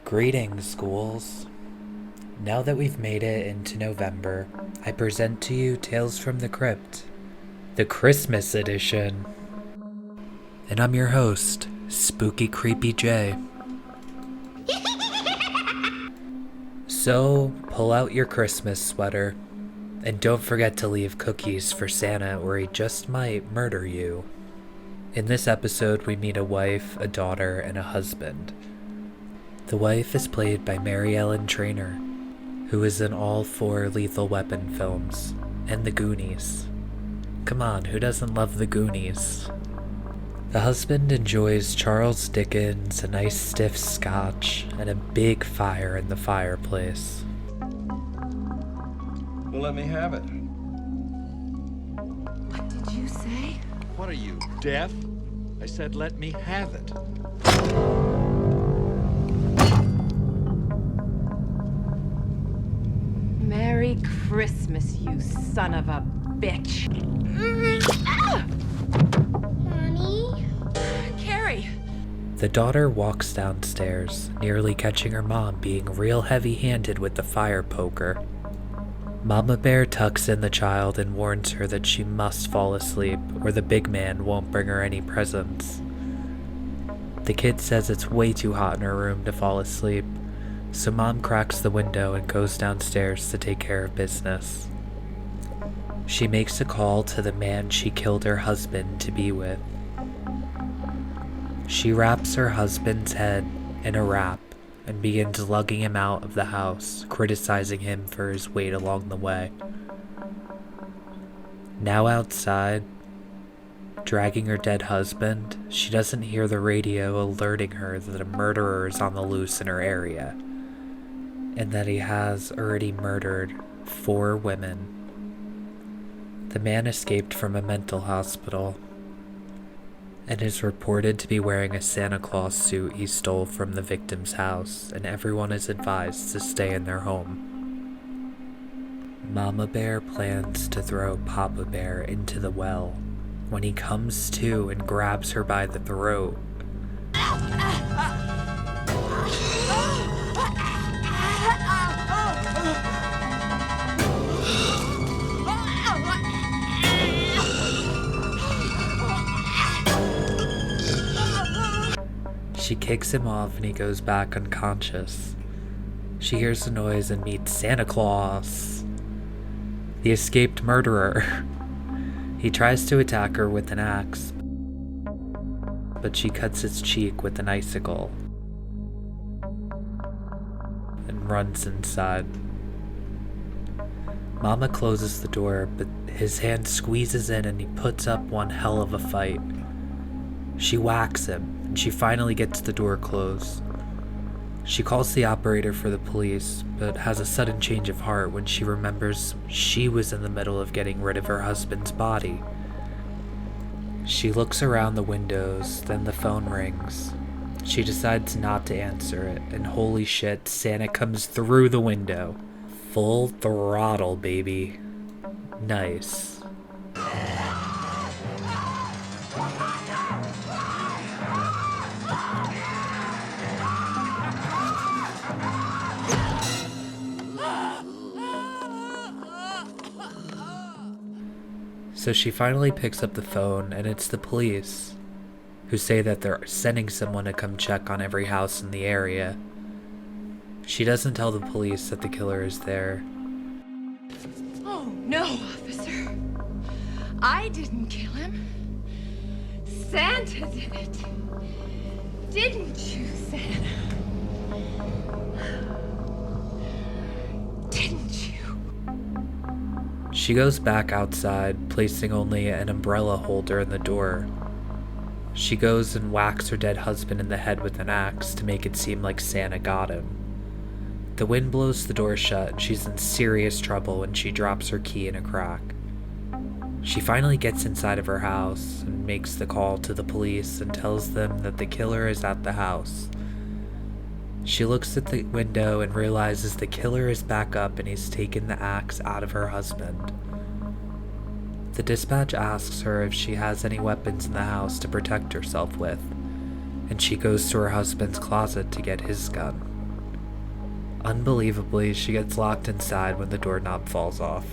Greetings, schools. Now that we've made it into November, I present to you Tales from the Crypt, the Christmas edition. And I'm your host, Spooky Creepy J. So, pull out your Christmas sweater, and don't forget to leave cookies for Santa or he just might murder you. In this episode, we meet a wife, a daughter, and a husband. The wife is played by Mary Ellen Trainor, who is in all 4 Lethal Weapon films, and The Goonies. Come on, who doesn't love The Goonies? The husband enjoys Charles Dickens, a nice stiff scotch, and a big fire in the fireplace. Well, let me have it. What did you say? What are you, deaf? I said let me have it. Merry Christmas, you son of a bitch. Mommy? Carrie! The daughter walks downstairs, nearly catching her mom being real heavy-handed with the fire poker. Mama Bear tucks in the child and warns her that she must fall asleep or the big man won't bring her any presents. The kid says it's way too hot in her room to fall asleep, so Mom cracks the window and goes downstairs to take care of business. She makes a call to the man she killed her husband to be with. She wraps her husband's head in a wrap and begins lugging him out of the house, criticizing him for his weight along the way. Now outside, dragging her dead husband, she doesn't hear the radio alerting her that a murderer is on the loose in her area, and that he has already murdered 4 women. The man escaped from a mental hospital and is reported to be wearing a Santa Claus suit he stole from the victim's house, and everyone is advised to stay in their home. Mama Bear plans to throw Papa Bear into the well when he comes to and grabs her by the throat. She kicks him off and he goes back unconscious. She hears the noise and meets Santa Claus, the escaped murderer. He tries to attack her with an axe, but she cuts his cheek with an icicle and runs inside. Mama closes the door, but his hand squeezes in and he puts up one hell of a fight. She whacks him, and she finally gets the door closed. She calls the operator for the police, but has a sudden change of heart when she remembers she was in the middle of getting rid of her husband's body. She looks around the windows, then the phone rings. She decides not to answer it, and holy shit, Santa comes through the window. Full throttle, baby. Nice. So she finally picks up the phone, and it's the police, who say that they're sending someone to come check on every house in the area. She doesn't tell the police that the killer is there. Oh, no, officer. I didn't kill him. Santa did it. Didn't you, Santa? Didn't you? She goes back outside, placing only an umbrella holder in the door. She goes and whacks her dead husband in the head with an axe to make it seem like Santa got him. The wind blows the door shut and she's in serious trouble when she drops her key in a crack. She finally gets inside of her house and makes the call to the police and tells them that the killer is at the house. She looks at the window and realizes the killer is back up and he's taken the axe out of her husband. The dispatch asks her if she has any weapons in the house to protect herself with, and she goes to her husband's closet to get his gun. Unbelievably, she gets locked inside when the doorknob falls off.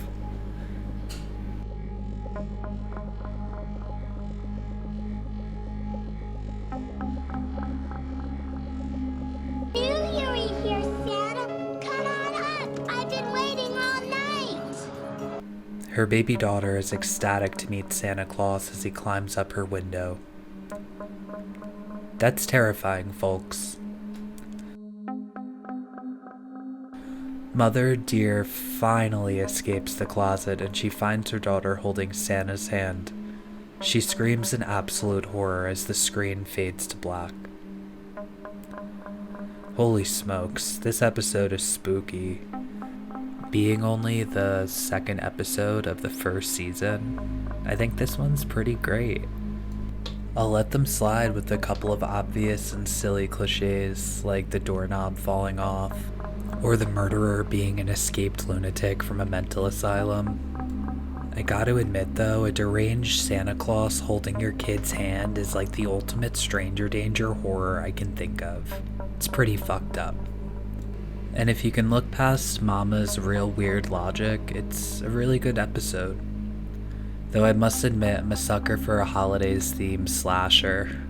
Knew you were here, Santa. Come on up. I've been waiting all night. Her baby daughter is ecstatic to meet Santa Claus as he climbs up her window. That's terrifying, folks. Mother Dear finally escapes the closet and she finds her daughter holding Santa's hand. She screams in absolute horror as the screen fades to black. Holy smokes, this episode is spooky. Being only the second episode of the first season, I think this one's pretty great. I'll let them slide with a couple of obvious and silly cliches like the doorknob falling off, or the murderer being an escaped lunatic from a mental asylum. I gotta admit though, a deranged Santa Claus holding your kid's hand is like the ultimate stranger danger horror I can think of. It's pretty fucked up. And if you can look past Mama's real weird logic, it's a really good episode. Though I must admit, I'm a sucker for a holidays themed slasher.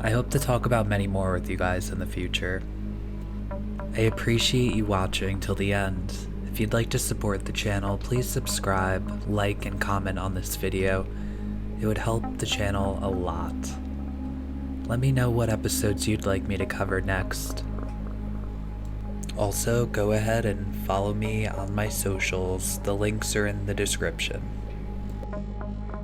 I hope to talk about many more with you guys in the future. I appreciate you watching till the end. If you'd like to support the channel, please subscribe, like, and comment on this video. It would help the channel a lot. Let me know what episodes you'd like me to cover next. Also, go ahead and follow me on my socials. The links are in the description.